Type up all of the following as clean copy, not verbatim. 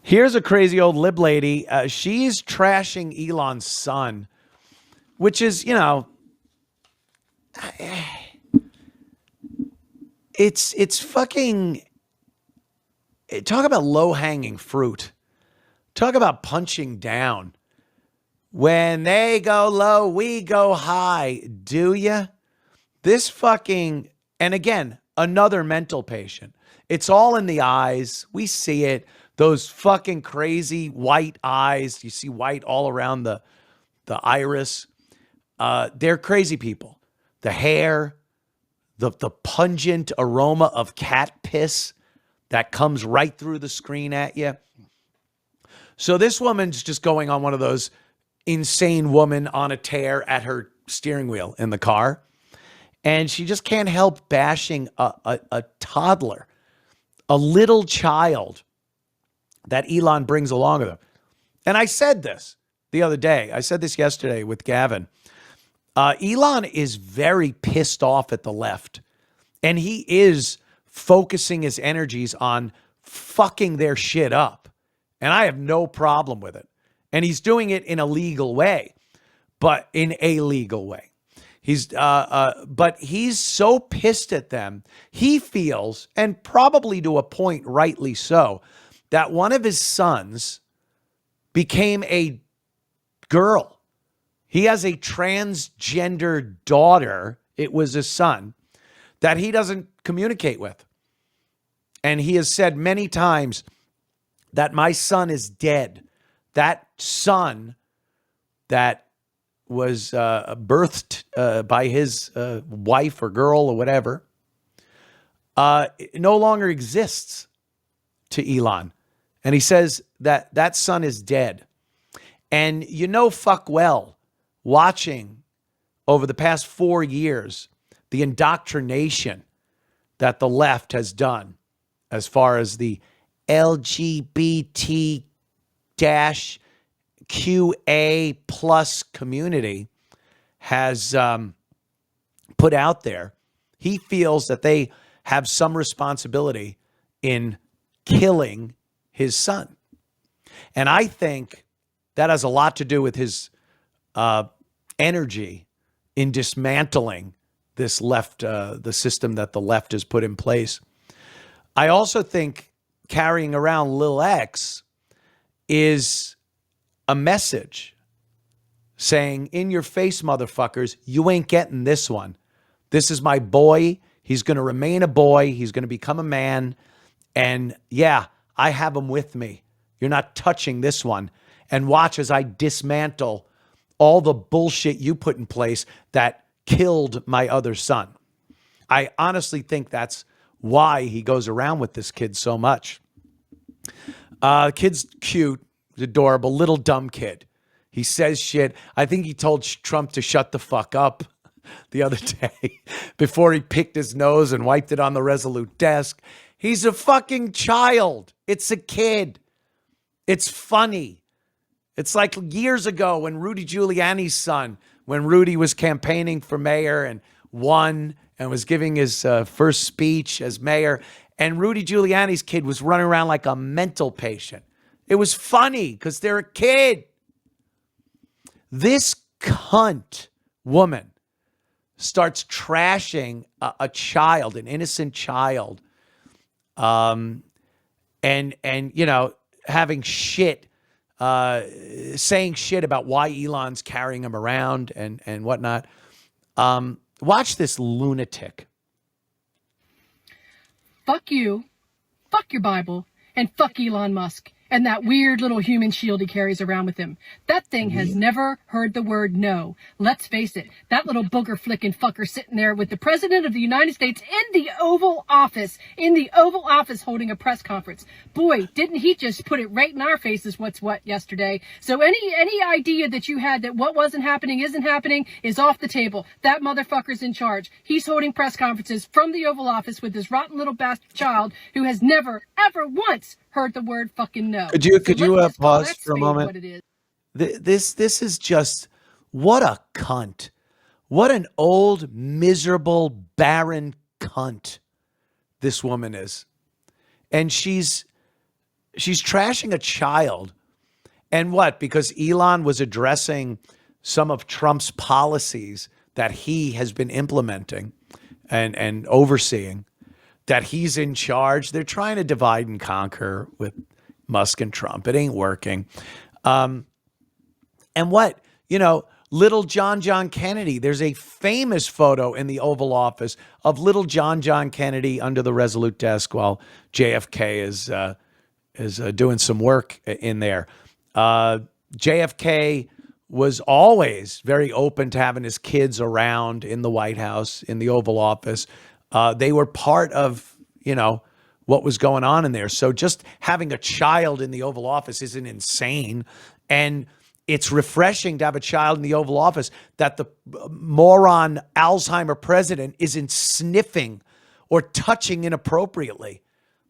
Here's a crazy old lib lady. She's trashing Elon's son, which is, it's fucking, talk about low hanging fruit. Talk about punching down. When they go low, we go high. Do ya? This fucking, and again, another mental patient. It's all in the eyes. We see it. Those fucking crazy white eyes. You see white all around the iris. They're crazy people. The hair, the pungent aroma of cat piss that comes right through the screen at you. So this woman's just going on one of those insane woman on a tear at her steering wheel in the car. And she just can't help bashing a toddler, a little child that Elon brings along with him. And I said this the other day. I said this yesterday with Gavin. Elon is very pissed off at the left. And he is focusing his energies on fucking their shit up. And I have no problem with it. And he's doing it in a legal way, but in a legal way. But he's so pissed at them. He feels, and probably to a point, rightly so, that one of his sons became a girl. He has a transgender daughter. It was a son that he doesn't communicate with. And he has said many times that my son is dead. That son that was birthed by his wife or girl or whatever no longer exists to Elon. And he says that that son is dead. And fuck well, watching over the past 4 years, the indoctrination that the left has done as far as the LGBT-QA plus community has put out there. He feels that they have some responsibility in killing his son. And I think that has a lot to do with his energy in dismantling this left, the system that the left has put in place. I also think carrying around Lil X is a message saying, in your face, motherfuckers, you ain't getting this one. This is my boy. He's going to remain a boy. He's going to become a man. And yeah, I have him with me. You're not touching this one. And watch as I dismantle all the bullshit you put in place that killed my other son. I honestly think that's why he goes around with this kid so much. Kid's cute, adorable, little dumb kid. He says shit. I think he told Trump to shut the fuck up the other day before he picked his nose and wiped it on the Resolute desk. He's a fucking child. It's a kid. It's funny. It's like years ago when Rudy Giuliani's son, when Rudy was campaigning for mayor and won and was giving his first speech as mayor, and Rudy Giuliani's kid was running around like a mental patient. It was funny because they're a kid. This cunt woman starts trashing a child, an innocent child, and having shit, saying shit about why Elon's carrying him around and whatnot. Watch this lunatic. Fuck you, fuck your Bible, and fuck Elon Musk and that weird little human shield he carries around with him. That thing has never heard the word no. Let's face it, that little booger flicking fucker sitting there with the President of the United States in the Oval Office holding a press conference. Boy, didn't he just put it right in our faces what's what yesterday. So any idea that you had that what wasn't happening isn't happening is off the table. That motherfucker's in charge. He's holding press conferences from the Oval Office with this rotten little bastard child who has never, ever once heard the word fucking no. Could you pause for a moment? What it is. This is just, what a cunt. What an old, miserable, barren cunt this woman is. And she's she's trashing a child. And what? Because Elon was addressing some of Trump's policies that he has been implementing and overseeing, that he's in charge. They're trying to divide and conquer with Musk and Trump. It ain't working. And what? Little John Kennedy. There's a famous photo in the Oval Office of little John Kennedy under the Resolute desk while JFK is doing some work in there. JFK was always very open to having his kids around in the White House, in the Oval Office. They were part of, what was going on in there. So just having a child in the Oval Office isn't insane. And it's refreshing to have a child in the Oval Office that the moron Alzheimer president isn't sniffing or touching inappropriately.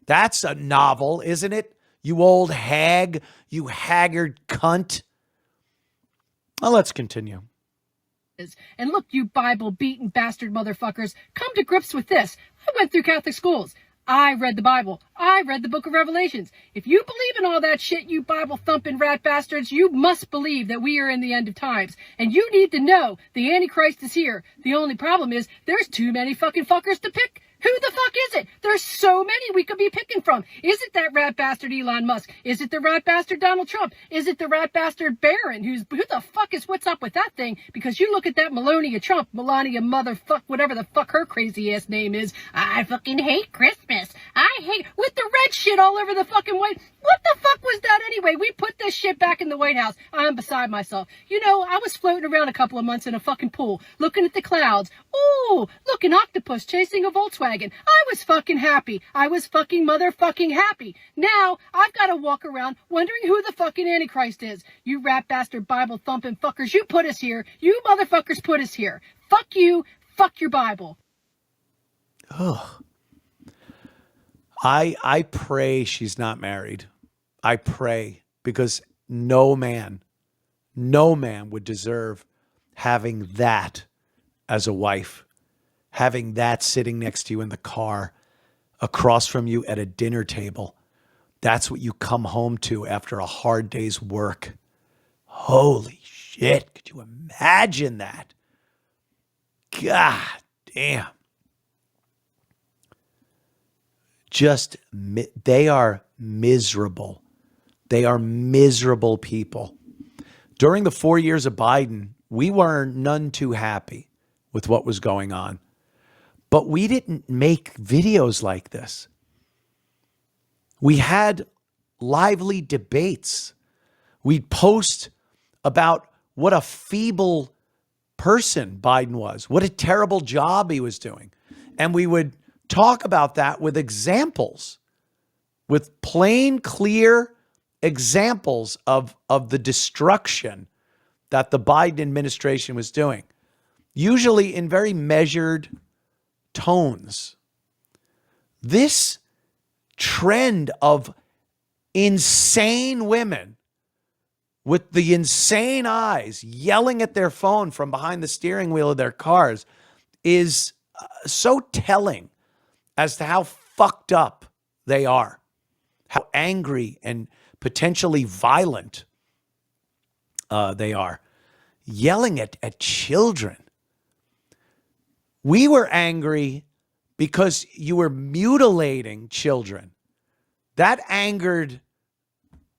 That's a novel, isn't it? You old hag, you haggard cunt. Well, let's continue. And look, you Bible-beaten bastard motherfuckers, come to grips with this. I went through Catholic schools. I read the Bible. I read the book of Revelations. If you believe in all that shit, you Bible-thumping rat bastards, you must believe that we are in the end of times. And you need to know the Antichrist is here. The only problem is there's too many fucking fuckers to pick. Who the fuck is it? There's so many we could be picking from. Is it that rat bastard Elon Musk? Is it the rat bastard Donald Trump? Is it the rat bastard Barron? Who the fuck is what's up with that thing? Because you look at that Melania Trump, Melania motherfuck, whatever the fuck her crazy ass name is. I fucking hate Christmas. I hate, with the red shit all over the fucking White. What the fuck was that anyway? We put this shit back in the White House. I'm beside myself. I was floating around a couple of months in a fucking pool, looking at the clouds. Ooh, look, an octopus chasing a Volkswagen. I was fucking happy. I was fucking motherfucking happy. Now, I've got to walk around wondering who the fucking Antichrist is. You rat bastard Bible thumping fuckers, you put us here. You motherfuckers put us here. Fuck you. Fuck your Bible. Ugh. I pray she's not married. I pray, because no man would deserve having that as a wife, having that sitting next to you in the car, across from you at a dinner table. That's what you come home to after a hard day's work. Holy shit. Could you imagine that? God damn. They are miserable. They are miserable people. During the 4 years of Biden, we were none too happy with what was going on. But we didn't make videos like this. We had lively debates. We'd post about what a feeble person Biden was, what a terrible job he was doing. And we would talk about that with examples, with plain, clear examples of the destruction that the Biden administration was doing, usually in very measured tones. This trend of insane women with the insane eyes yelling at their phone from behind the steering wheel of their cars is so telling as to how fucked up they are, how angry and potentially violent they are, yelling at children. We were angry because you were mutilating children. That angered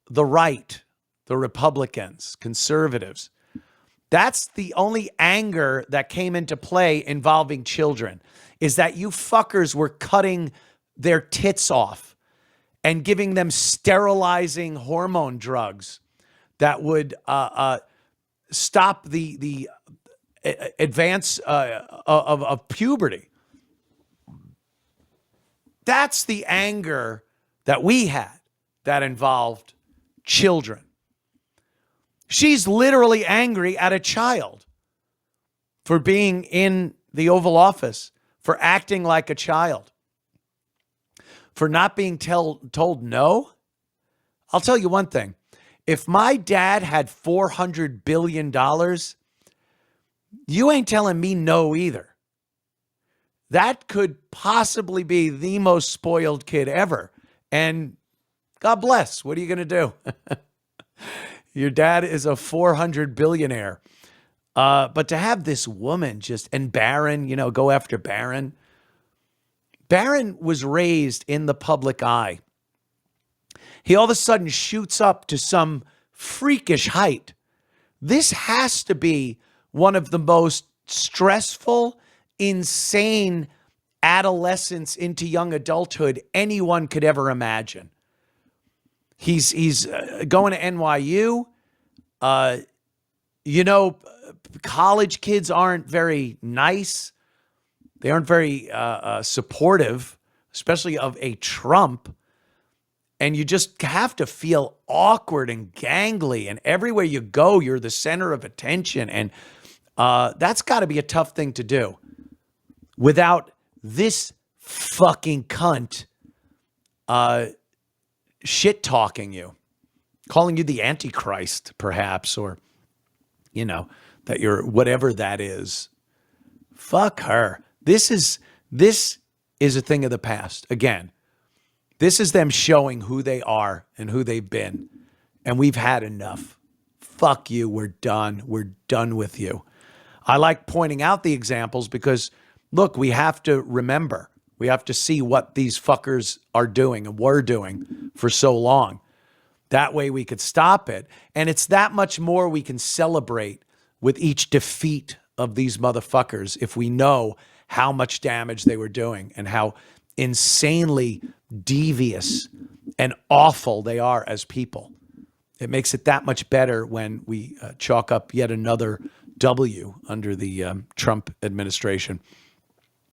the right, the Republicans, conservatives. That's the only anger that came into play involving children, is that you fuckers were cutting their tits off and giving them sterilizing hormone drugs that would stop the advance of puberty. That's the anger that we had that involved children. She's literally angry at a child for being in the Oval Office, for acting like a child, for not being told no. I'll tell you one thing. If my dad had $400 billion, you ain't telling me no either. That could possibly be the most spoiled kid ever. And God bless. What are you going to do? Your dad is a 400 billionaire. But to have this woman and Barron, go after Barron. Barron was raised in the public eye. He all of a sudden shoots up to some freakish height. This has to be one of the most stressful, insane adolescence into young adulthood anyone could ever imagine. He's going to NYU. College kids aren't very nice. They aren't very supportive, especially of a Trump. And you just have to feel awkward and gangly. And everywhere you go, you're the center of attention. And that's got to be a tough thing to do without this fucking cunt shit talking you, calling you the Antichrist, perhaps, or, that you're whatever that is. Fuck her. This is a thing of the past. Again, this is them showing who they are and who they've been. And we've had enough. Fuck you. We're done. We're done with you. I like pointing out the examples because, look, we have to remember. We have to see what these fuckers are doing and were doing for so long. That way we could stop it. And it's that much more we can celebrate with each defeat of these motherfuckers if we know how much damage they were doing and how insanely devious and awful they are as people. It makes it that much better when we chalk up yet another W under the Trump administration.